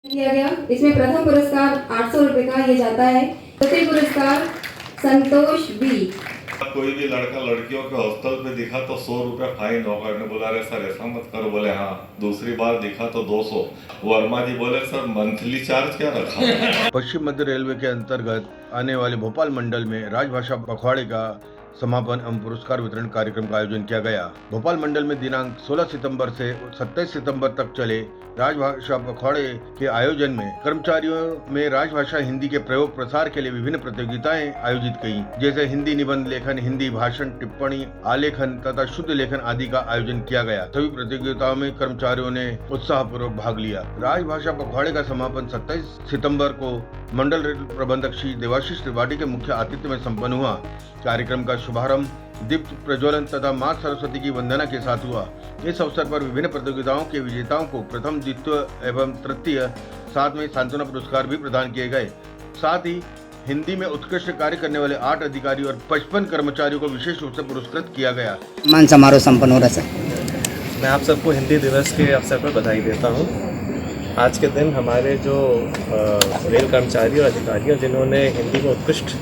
किया गया। इसमें प्रथम पुरस्कार 800 रुपए का ये जाता है। द्वितीय पुरस्कार संतोष बी। कोई भी लड़का लड़कियों के हॉस्टल पे दिखा तो 100 रुपया फाइन होगा। ने बोला अरे सर ऐसा मत करो। बोले हाँ। दूसरी बार दिखा तो 200। वर्मा जी बोले सर मंथली चार्ज क्या रखा। पश्चिम मध्य रेलवे के अंतर्गत आने वाले भोपाल मंडल में राजभाषा पखवाड़े का समापन एवं पुरस्कार वितरण कार्यक्रम का आयोजन किया गया। भोपाल मंडल में दिनांक 16 सितंबर से 27 सितंबर तक चले राजभाषा पखवाड़े के आयोजन में कर्मचारियों में राजभाषा हिंदी के प्रयोग प्रसार के लिए विभिन्न प्रतियोगिताएं आयोजित की, जैसे हिंदी निबंध लेखन, हिंदी भाषण, टिप्पणी, आलेखन तथा शुद्ध लेखन आदि का आयोजन किया गया। सभी प्रतियोगिताओं में कर्मचारियों ने उत्साहपूर्वक भाग लिया। राजभाषा पखवाड़े का समापन 27 सितंबर को मंडल रेल प्रबंधक श्री देवाशीष त्रिपाठी के मुख्य आतिथ्य में संपन्न हुआ। कार्यक्रम का शुभारंभ दीप प्रज्वलन तथा मां सरस्वती की वंदना के साथ हुआ। इस अवसर पर विभिन्न प्रतियोगिताओं के विजेताओं को प्रथम, द्वितीय एवं तृतीय, साथ में सांत्वना पुरस्कार भी प्रदान किए गए। साथ ही हिंदी में उत्कृष्ट कार्य करने वाले 8 अधिकारी और 55 कर्मचारियों को विशेष रूप से पुरस्कृत किया गया। मान समारोह संपन्न हो रहा सर। मैं आप सबको हिंदी दिवस के अवसर पर बधाई देता हूँ। आज के दिन हमारे जो रेल कर्मचारी और अधिकारी हैं जिन्होंने हिंदी में उत्कृष्ट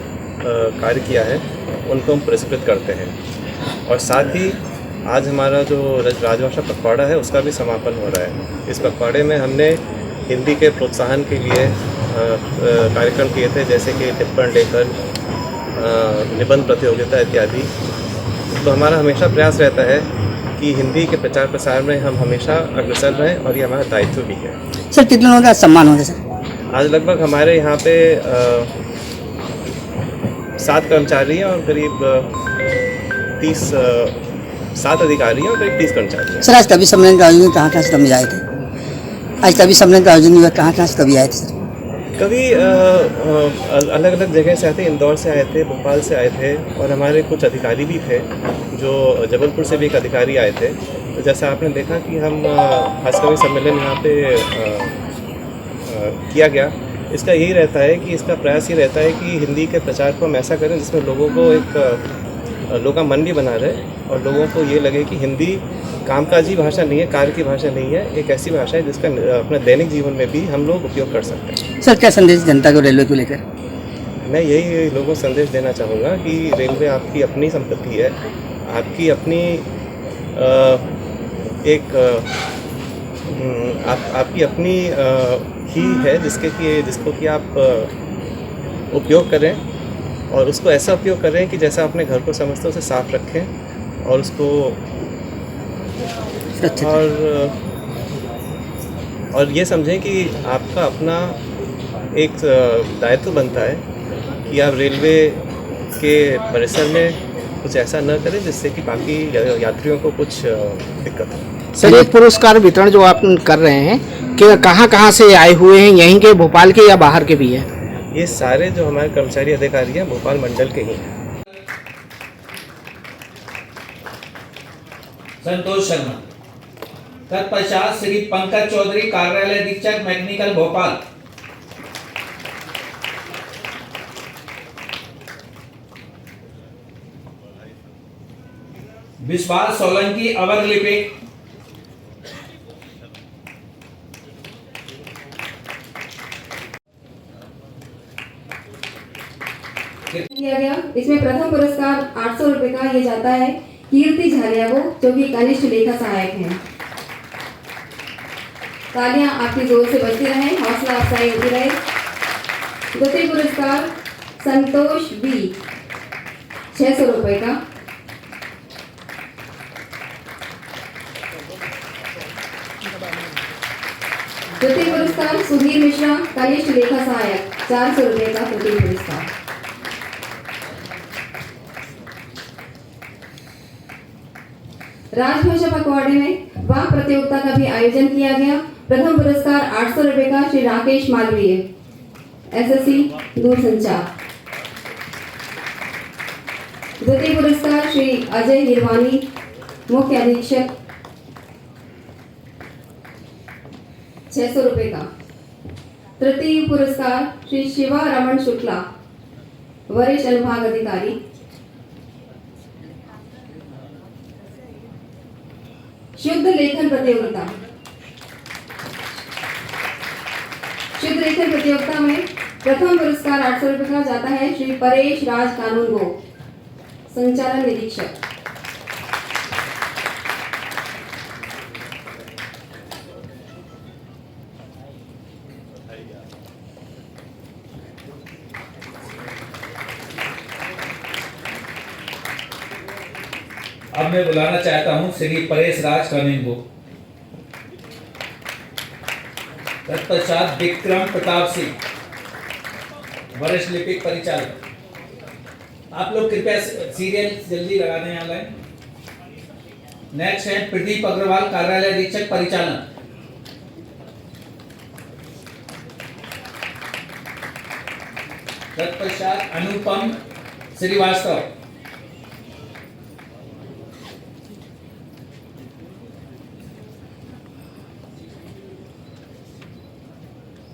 कार्य किया है उनको हम पुरस्कृत करते हैं। और साथ ही आज हमारा जो राजभाषा पखवाड़ा है उसका भी समापन हो रहा है। इस पखवाड़े में हमने हिंदी के प्रोत्साहन के लिए कार्यक्रम किए थे, जैसे कि टिप्पण लेखन, निबंध प्रतियोगिता इत्यादि। तो हमारा हमेशा प्रयास रहता है कि हिंदी के प्रचार प्रसार में हम हमेशा अग्रसर रहें और ये हमारा दायित्व भी है। सर कितने लोगों का सम्मान हो रहा है सर? आज लगभग हमारे यहाँ पे 7 कर्मचारी हैं और करीब 7 अधिकारी हैं और करीब 30 कर्मचारी हैं। सर आज कभी सम्मेलन का आयोजन कहाँ से तभी आए थे? आज कभी सम्मेलन का आयोजन हुआ कहाँ से तभी आए थे सर? कभी अलग अलग जगह से आए थे, इंदौर से आए थे, भोपाल से आए थे और हमारे कुछ अधिकारी भी थे जो जबलपुर से भी एक अधिकारी आए थे। तो जैसा आपने देखा कि हम खासकर सम्मेलन यहाँ पे किया गया, इसका यही रहता है कि इसका प्रयास ये रहता है कि हिंदी के प्रचार को हम ऐसा करें जिसमें लोगों को लोगों का मन भी बना रहे और लोगों को ये लगे कि हिंदी कामकाजी भाषा नहीं है, कार्य की भाषा नहीं है, एक ऐसी भाषा है जिसका अपने दैनिक जीवन में भी हम लोग उपयोग कर सकते हैं। सर क्या संदेश जनता को रेलवे को लेकर? मैं यही लोगों को संदेश देना चाहूँगा कि रेलवे आपकी अपनी संपत्ति है, आपकी अपनी आपकी अपनी ही है जिसको कि आप उपयोग करें और उसको ऐसा उपयोग करें कि जैसा अपने घर को समझते हो उसे साफ रखें और उसको और ये समझें कि आपका अपना एक दायित्व बनता है कि आप रेलवे के परिसर में कुछ ऐसा न करें जिससे कि बाकी यात्रियों को कुछ दिक्कत हो। सर ये पुरस्कार वितरण जो आप कर रहे हैं कि कहाँ से आए हुए हैं, यहीं के भोपाल के या बाहर के भी हैं? ये सारे जो हमारे कर्मचारी अधिकारी हैं भोपाल मंडल के ही हैं। संतोष शर्मा। तत्पश्चात श्री पंकज चौधरी, कार्यालय अधीक्षक मैकेनिकल भोपाल। विश्वास सोलंकी, अवर लिपिक। किया गया। इसमें प्रथम पुरस्कार 800 रुपए का ये जाता है कीर्ति झारिया को, जो कि कनिष्ठ लेखा सहायक हैं। तालियां आपकी जोर से बजती रहे, हौसला अफजाई होती रहे। द्वितीय पुरस्कार संतोष बी 600 रुपए का। तृतीय पुरस्कार सुधीर मिश्रा, कनिष्ठ लेखा सहायक, 400 रुपए का तृतीय पुरस्कार। राजभाषा पखवाड़े में वाक प्रतियोगिता का भी आयोजन किया गया। प्रथम पुरस्कार 800 रुपए का श्री राकेश मालवीय, एसएससी दूरसंचार। द्वितीय पुरस्कार श्री अजय हिरवानी, मुख्य अधीक्षक, 600 रुपए का। तृतीय पुरस्कार श्री शिवा रमन शुक्ला, वरिष्ठ अनुभाग अधिकारी। शुद्ध लेखन प्रतियोगिता शुद्ध लेखन प्रतियोगिता में प्रथम पुरस्कार 800 रुपये का जाता है श्री परेश राज कानून को, संचालन निरीक्षक। अब मैं बुलाना चाहता हूं श्री परेश राज कानून को। तत्पश्चात विक्रम प्रताप सिंह, वरिष्ठ लिपिक परिचालक। आप लोग कृपया सीरियल जल्दी लगाने वाला है। नेक्स्ट है प्रदीप अग्रवाल, कार्यालय अधीक्षक परिचालन। तत्पश्चात अनुपम श्रीवास्तव,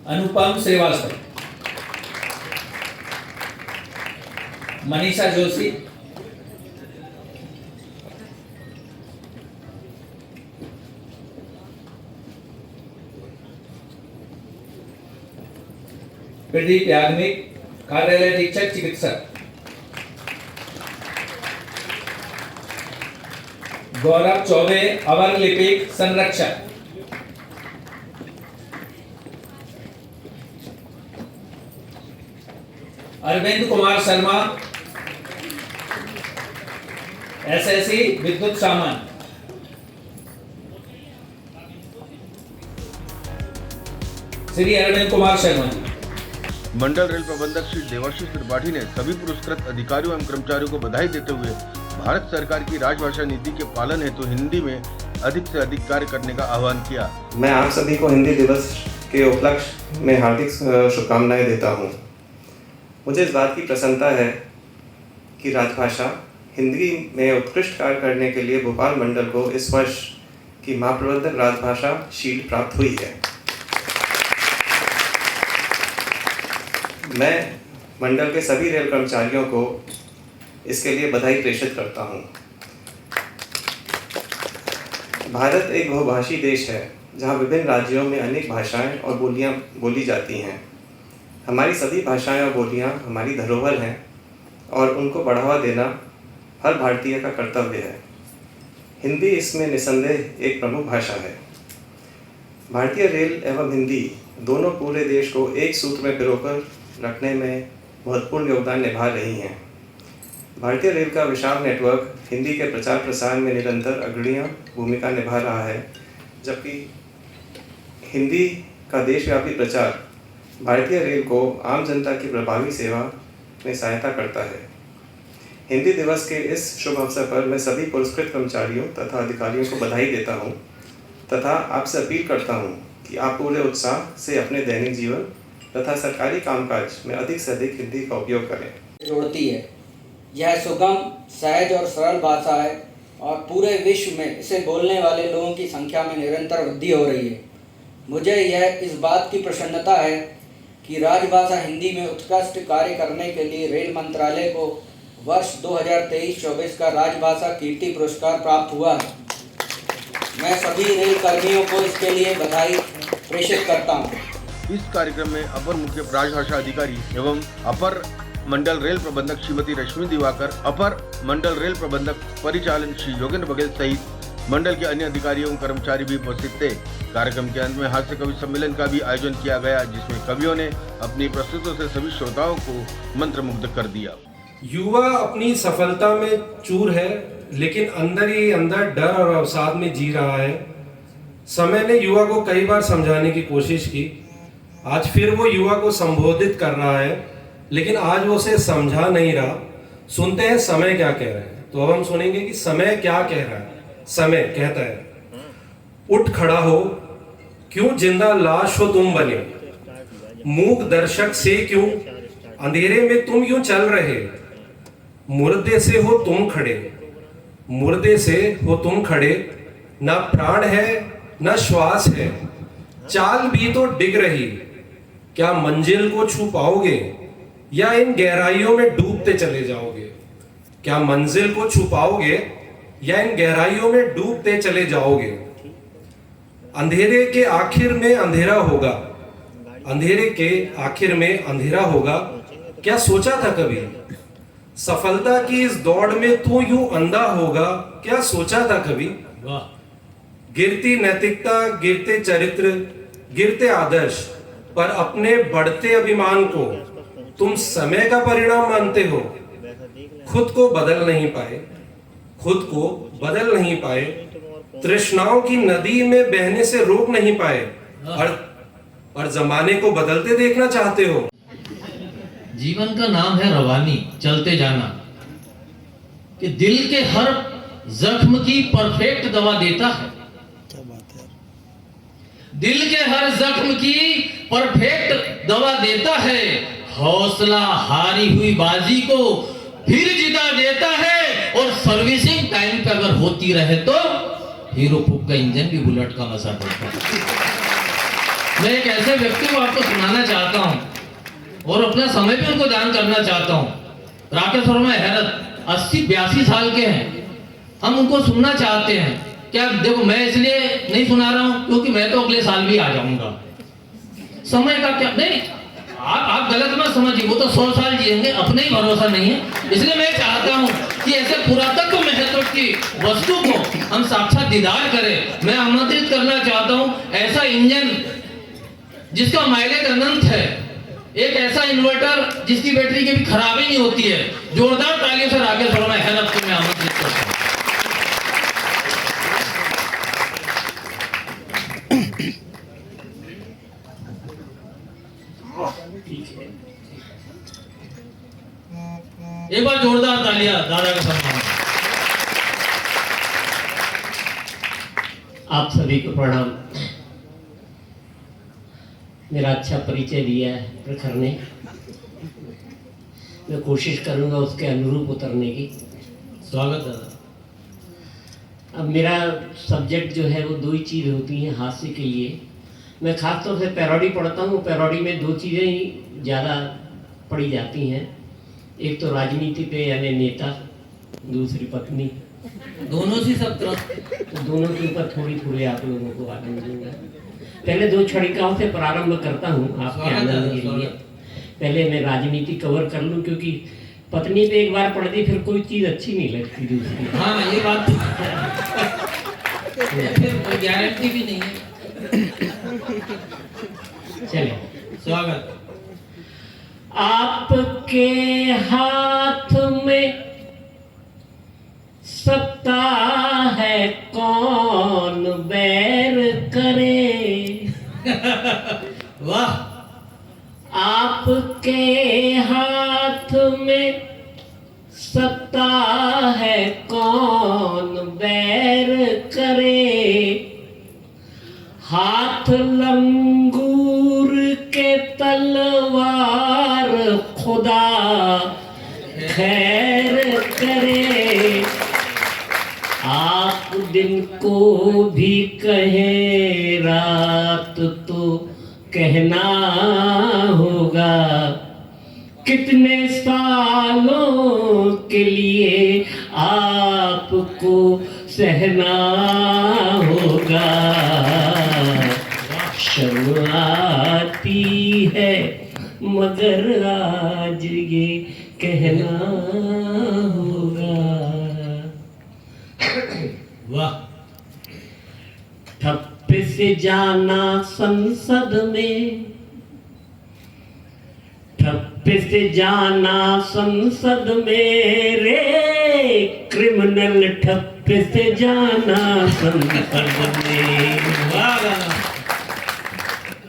अनुपम श्रीवास्तव। मनीषा जोशी, प्रदीप याग्निक, कार्यालय अधीक्षक चिकित्सक। गौरव चौबे, अवर लिपिक संरक्षक। अरविंद कुमार शर्मा, एसएससी विद्युत सामान। श्री अरविंद कुमार शर्मा जी। मंडल रेल प्रबंधक श्री देवाशीष त्रिपाठी ने सभी पुरस्कृत अधिकारियों एवं कर्मचारियों को बधाई देते हुए भारत सरकार की राजभाषा नीति के पालन हेतु हिंदी में अधिक से अधिक कार्य करने का आह्वान किया। मैं आप सभी को हिंदी दिवस के उपलक्ष्य में हार्दिक शुभकामनाएं देता हूं। मुझे इस बात की प्रसन्नता है कि राजभाषा हिंदी में उत्कृष्ट कार्य करने के लिए भोपाल मंडल को इस वर्ष की महाप्रबंधक राजभाषा शील्ड प्राप्त हुई है। मैं मंडल के सभी रेल कर्मचारियों को इसके लिए बधाई प्रेषित करता हूं। भारत एक बहुभाषी देश है जहां विभिन्न राज्यों में अनेक भाषाएं और बोलियां बोली जाती हैं। हमारी सभी भाषाएं और बोलियां हमारी धरोहर हैं और उनको बढ़ावा देना हर भारतीय का कर्तव्य है। हिंदी इसमें निसंदेह एक प्रमुख भाषा है। भारतीय रेल एवं हिंदी दोनों पूरे देश को एक सूत्र में पिरोकर रखने में महत्वपूर्ण योगदान निभा रही हैं। भारतीय रेल का विशाल नेटवर्क हिंदी के प्रचार प्रसार में निरंतर अग्रणी भूमिका निभा रहा है, जबकि हिंदी का देशव्यापी प्रचार भारतीय रेल को आम जनता की प्रभावी सेवा में सहायता करता है। हिंदी दिवस के इस शुभ अवसर पर मैं सभी पुरस्कृत कर्मचारियों तथा अधिकारियों को बधाई देता हूं तथा आपसे अपील करता हूं कि आप पूरे उत्साह से अपने दैनिक जीवन तथा सरकारी कामकाज में अधिक से अधिक हिंदी का उपयोग करें। जोड़ती है। यह सुगम, सहज और सरल भाषा है और पूरे विश्व में इसे बोलने वाले लोगों की संख्या में निरंतर वृद्धि हो रही है। मुझे यह इस बात की प्रसन्नता है कि राजभाषा हिंदी में उत्कृष्ट कार्य करने के लिए रेल मंत्रालय को वर्ष 2023-24 का राजभाषा कीर्ति पुरस्कार प्राप्त हुआ है। मैं सभी रेल कर्मियों को इसके लिए बधाई प्रेषित करता हूँ। इस कार्यक्रम में अपर मुख्य राजभाषा अधिकारी एवं अपर मंडल रेल प्रबंधक श्रीमती रश्मि दिवाकर, अपर मंडल रेल प्रबंधक परिचालन श्री योगेंद्र बघेल सहित मंडल के अन्य अधिकारी एवं कर्मचारी भी उपस्थित थे। कार्यक्रम के अंत में हास्य कवि सम्मेलन का भी आयोजन किया गया, जिसमें कवियों ने अपनी प्रस्तुतियों से सभी श्रोताओं को मंत्रमुग्ध कर दिया। युवा अपनी सफलता में चूर है, लेकिन अंदर ही अंदर डर और अवसाद में जी रहा है। समय ने युवा को कई बार समझाने की कोशिश की, आज फिर वो युवा को संबोधित कर रहा है, लेकिन आज वो उसे समझा नहीं रहा। सुनते हैं समय क्या कह रहा है। तो अब हम सुनेंगे कि समय क्या कह रहा है। समय कहता है, उठ खड़ा हो, क्यों जिंदा लाश हो तुम बने, मूक दर्शक से क्यों अंधेरे में तुम क्यों चल रहे, मुर्दे से हो तुम खड़े, मुर्दे से हो तुम खड़े, ना प्राण है ना श्वास है, चाल भी तो डिग रही, क्या मंजिल को छू पाओगे या इन गहराइयों में डूबते चले जाओगे, क्या मंजिल को छू पाओगे या इन गहराइयों में डूबते चले जाओगे। अंधेरे के आखिर में अंधेरा होगा, अंधेरे के आखिर में अंधेरा होगा, क्या सोचा था कभी? सफलता की इस दौड़ में तू यूं अंधा होगा, क्या सोचा था कभी? गिरती नैतिकता, गिरते चरित्र, गिरते आदर्श, पर अपने बढ़ते अभिमान को तुम समय का परिणाम मानते हो। खुद को बदल नहीं पाए, खुद को बदल नहीं पाए, तृष्णाओं की नदी में बहने से रोक नहीं पाए, और जमाने को बदलते देखना चाहते हो। जीवन का नाम है रवानी, चलते जाना, कि दिल के हर जख्म की परफेक्ट दवा देता है। दिल के हर जख्म की परफेक्ट दवा देता है। हौसला हारी हुई बाजी को फिर जिता देता है, और सर्विसिंग टाइम पे अगर होती रहे तो हीरो फूक का इंजन भी बुलेट का मजा देता है। मैं एक ऐसे व्यक्ति को आपको सुनाना चाहता हूं और अपना समय भी उनको दान करना चाहता हूं। राकेश वर्मा हैरत 80-82 साल के हैं, हम उनको सुनना चाहते हैं। क्या देखो, मैं इसलिए नहीं सुना रहा हूं क्योंकि मैं तो अगले साल भी आ जाऊंगा। समय का क्या नहीं, आप गलत मत समझिए, वो तो 100 साल जिएंगे, अपने ही भरोसा नहीं है। इसलिए मैं चाहता हूं कि ऐसे पुरातत्व महत्व की वस्तु को हम साक्षात दीदार करें। मैं आमंत्रित करना चाहता हूं ऐसा इंजन जिसका माइलेज अनंत है, एक ऐसा इन्वर्टर जिसकी बैटरी की भी खराबी नहीं होती है। जोरदार तालियों से राकेश वर्मा हैरत को मैं आमंत्रित करता हूं। एक बार जोरदार तालियां दादा का सम्मान। आप सभी को प्रणाम। मेरा अच्छा परिचय दिया है प्रखर ने, मैं कोशिश करूंगा उसके अनुरूप उतरने की। स्वागत दादा। अब मेरा सब्जेक्ट जो है वो 2 ही चीज़ होती हैं हास्य के लिए। मैं खासतौर से पैरोडी पढ़ता हूँ। पैरोडी में 2 चीज़ें ही ज़्यादा पढ़ी जाती हैं, एक तो राजनीति पे यानी नेता, दूसरी पत्नी। दोनों से सब तरफ, तो दोनों के ऊपर थोड़ी थोड़ी आप लोगों को आनंद दूंगा। पहले 2 छड़िकाओं से प्रारंभ करता हूँ आपके आनंद के लिए। पहले मैं राजनीति कवर कर लूँ, क्योंकि पत्नी पे एक बार पढ़ दी फिर कोई चीज़ अच्छी नहीं लगती दूसरी। हाँ, ये बात फिर गारंटी भी नहीं है। चले, स्वागत। आपके हाथ में सत्ता है, कौन बैर करे। वाह। आपके हाथ में सत्ता है, कौन बैर करे। हाथ लंगूर के तलवार, खुदा खैर करे। आप दिन को भी कहे, रात तो कहना होगा। कितने सालों के लिए आपको सहना होगा। शर्म आती है मगर आज ये कहना होगा। वाह। ठप्पे से जाना संसद में, ठप्पे से जाना संसद में रे। क्रिमिनल ठप्पे से जाना संसद में।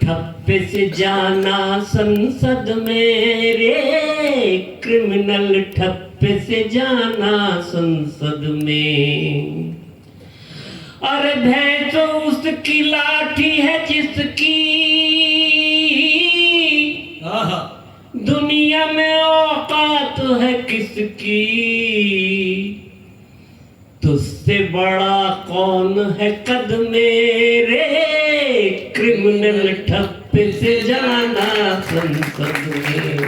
ठप्पे से जाना संसद में रे। क्रिमिनल ठप्पे से जाना संसद में। अरे भैंसो उसकी लाठी है जिसकी दुनिया में औकात है किसकी। तुझसे बड़ा कौन है कद मेरे। क्रिमिनल ठप्पे से जाना संसद में।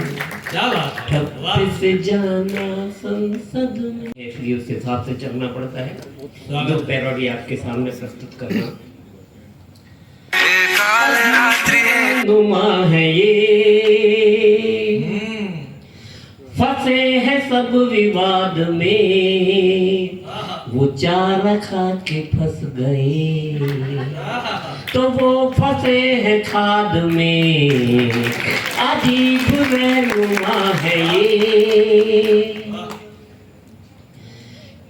क्या बात। ठप्पे से जाना संसद में। इसलिए उस हिसाब से चलना पड़ता है। जो पैरोडी आपके सामने प्रस्तुत करना। नुमा है ये, फंसे हैं सब विवाद में, वो चारा खा के फंस गए, तो वो फंसे हैं खाद में, अजीब रहनुमा है ये।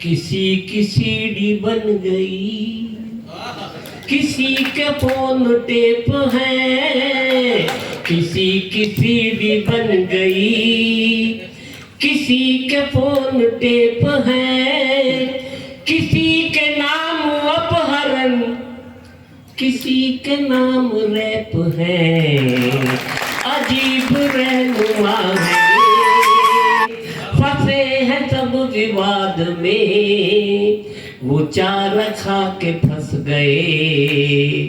किसी की सीढ़ी बन गई, किसी के फोन टेप है, किसी की सीढ़ी बन गई, किसी के फोन टेप है, किसी के नाम अपहरण, किसी के नाम रैप है, अजीब रहनुमा है, फंसे हैं सब विवाद में, वो चारा खा के फंस गए,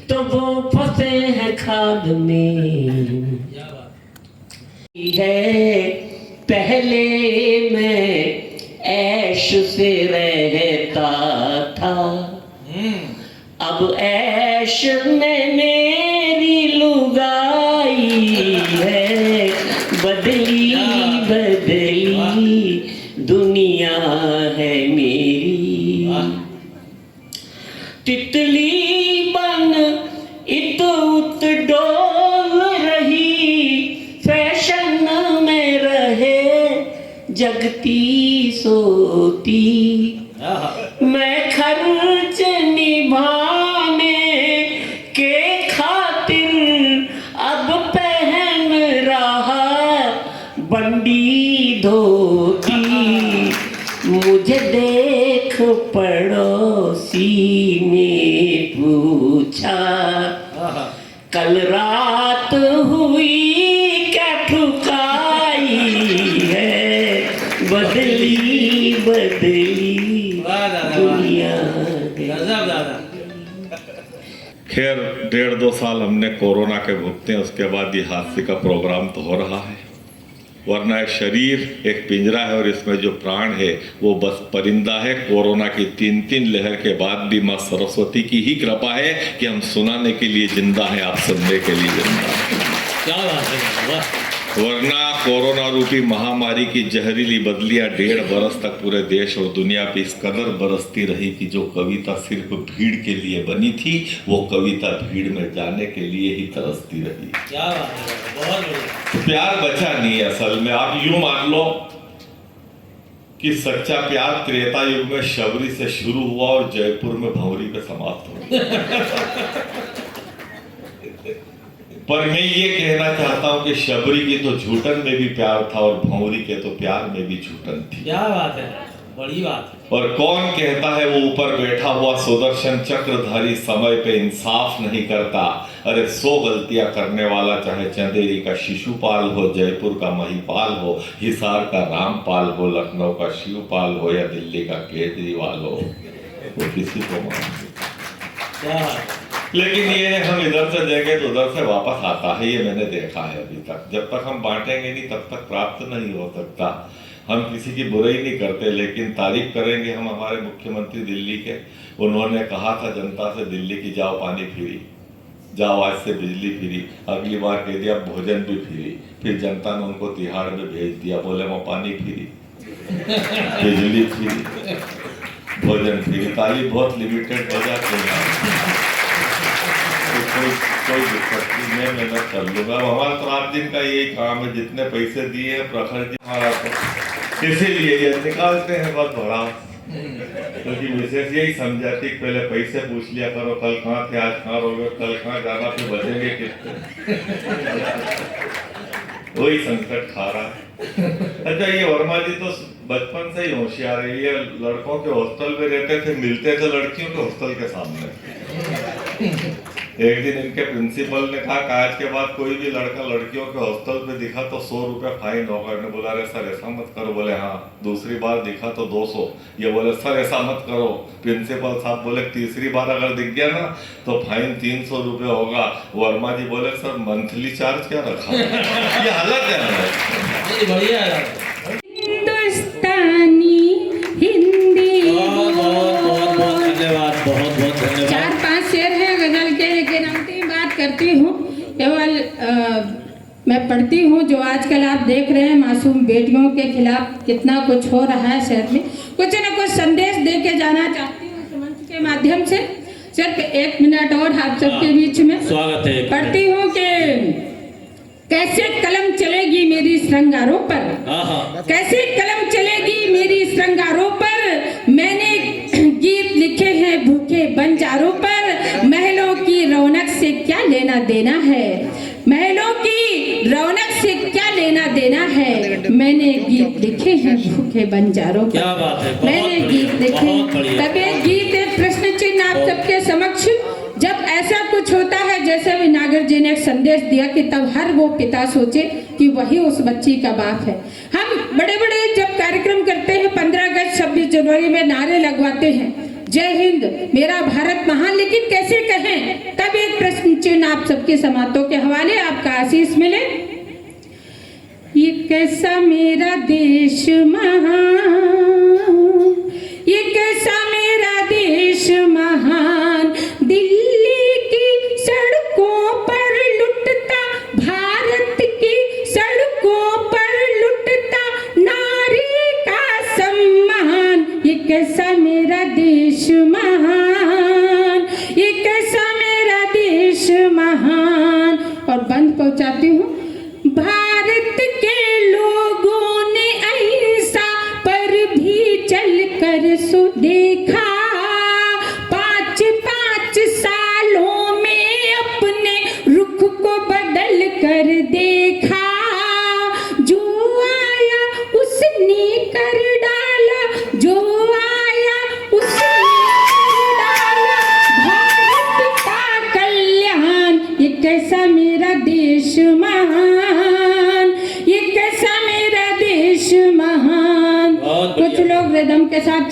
तो वो फंसे हैं खाद में। है पहले मैं ऐश से रहता था, अब ऐश में मेरी लुगाई है, बदली बदली दुनिया है मेरी, तितली बन इत उत डोल रही, फैशन में रहे जगती सोती, मैं खर्च निभाने के खातिर अब पहन रहा बंडी धोती, मुझे देख पड़ोसी ने पूछा, कल रात हुई क्या ठुकाई है, बदली बदली दुनिया। खैर 1.5-2 साल हमने कोरोना के भुगते हैं, उसके बाद ये हादसे का प्रोग्राम तो हो रहा है, वरना एक शरीर एक पिंजरा है और इसमें जो प्राण है वो बस परिंदा है। कोरोना की 3 लहर के बाद भी माँ सरस्वती की ही कृपा है कि हम सुनाने के लिए जिंदा हैं, आप सुनने के लिए जिंदा हैं। क्या बात है, वरना कोरोना रूपी महामारी की जहरीली बदलियां 1.5 बरस तक पूरे देश और दुनिया पे इस कदर बरसती रही कि जो कविता सिर्फ भीड़ के लिए बनी थी, वो कविता भीड़ में जाने के लिए ही तरसती रही। क्या बात है, बहुत बढ़िया। प्यार बचा नहीं असल में। आप यूं मान लो कि सच्चा प्यार त्रेता युग में शबरी से शुरू हुआ और जयपुर में भंवरी पे समाप्त हो। पर मैं ये कहना चाहता हूं कि शबरी की तो झूठन में भी प्यार था और भंवरी के तो प्यार में भी झूठन थी। क्या बात है, बड़ी बात है। और कौन कहता है वो ऊपर बैठा हुआ सुदर्शन चक्रधारी समय पे इंसाफ नहीं करता। अरे 100 गलतियां करने वाला, चाहे चंदेरी का शिशुपाल हो, जयपुर का महिपाल हो, हिसार का रामपाल हो, लखनऊ का शिवपाल हो या दिल्ली का केजरीवाल हो, वो किसी को मान। लेकिन ये है हम इधर से देंगे तो उधर से वापस आता है, ये मैंने देखा है अभी तक। जब तक हम बांटेंगे नहीं तब तक प्राप्त नहीं हो सकता। हम किसी की बुराई नहीं करते, लेकिन तारीफ करेंगे हम हमारे मुख्यमंत्री दिल्ली के। उन्होंने कहा था जनता से दिल्ली की जाओ पानी फ्री, जाओ आज से बिजली फ्री, अगली बार कह दिया भोजन भी फ्री। फिर जनता ने उनको तिहाड़ में भेज दिया, बोले वो पानी फ्री, बिजली फ्री, भोजन फ्री। तारीफ बहुत लिमिटेड हो जाती है, कोई दिक्कत नहीं, मैं मेहनत कर लूंगा। हमारा तो रात दिन का यही काम है, जितने पैसे दिए हैं प्रखर जी हमारा तो इसीलिए ये निकालते हैं बहुत बड़ा, क्योंकि विशेष यही समझाती कि पहले पैसे पूछ लिया करो, कल कहाँ थे, आज कहाँ रहोगे, कल कहाँ जाना, फिर बचेंगे कितने। वही संकट खा रहा है। अच्छा, ये वर्मा जी तो बचपन से ही होशियार है। ये लड़कों के हॉस्टल में रहते थे, मिलते थे लड़कियों के हॉस्टल के सामने। एक दिन इनके प्रिंसिपल ने कहा कि आज के बाद कोई भी लड़का लड़कियों के हॉस्टल पे दिखा तो 100 रुपया फाइन होगा। इन्होंने बोला अरे सर ऐसा मत करो। बोले हाँ। दूसरी बार दिखा तो 200। ये बोले सर ऐसा मत करो। प्रिंसिपल साहब बोले तीसरी बार अगर दिख गया ना तो फाइन 300 रुपये होगा। वर्मा जी बोले सर मंथली चार्ज क्या रखा। ये हालत है। बढ़िया है। हिंदुस्तानी हिंदी बहुत धन्यवाद, बहुत धन्यवाद। 4-5 शेर है गजल के, लेकिन अंतिम मैं पढ़ती हूँ जो आजकल आप देख रहे हैं मासूम बेटियों के खिलाफ कितना कुछ हो रहा है शहर में, कुछ न कुछ संदेश दे के जाना चाहती हूँ इस मंच के माध्यम से। सिर्फ 1 मिनट और आप सबके बीच में स्वागत है। पढ़ती हूँ कि कैसे कलम चलेगी मेरी श्रृंगारों पर, कैसे कलम चलेगी मेरी श्रृंगारों पर, मैंने गीत लिखे हैं भूखे बंजारों पर, महलों की रौनक से क्या लेना देना है, महलों की रौनक से क्या लेना देना है, मैंने गीत लिखे हैं भूखे बंजारों पर। क्या बात है, मैंने गीत लिखे, तब एक गीत एक प्रश्न चिन्ह आप सबके समक्ष। जब ऐसा कुछ होता है जैसे भी नागर जी ने एक संदेश दिया कि तब हर वो पिता सोचे कि वही उस बच्ची का बाप है। हम बड़े बड़े जब कार्यक्रम करते हैं 15 अगस्त 26 जनवरी में नारे लगवाते हैं जय हिंद मेरा भारत महान, लेकिन कैसे कहें, तब एक प्रश्न चिन्ह आप सबके समातों के हवाले, आपका आशीष मिले। ये कैसा मेरा देश महान, ये कैसा मेरा देश महान, दिल्ली की सड़कों पर लुटता, भारत की सड़कों पर लुटता नारी का सम्मान, ये कैसा मेरा देश महान, ये कैसा मेरा देश महान। और बंद पहुंचाती हूँ, भारत के लोगों ने अहिंसा पर भी चलकर सो देखा, 5-5 सालों में अपने रुख को बदल कर देखा, जो आया उसने कर डाला, जो आया उसने कर डाला भारत का कल्याण, ये कैसा मेरा देश महान, ये कैसा मेरा देश महान। कुछ लोग रिदम के साथ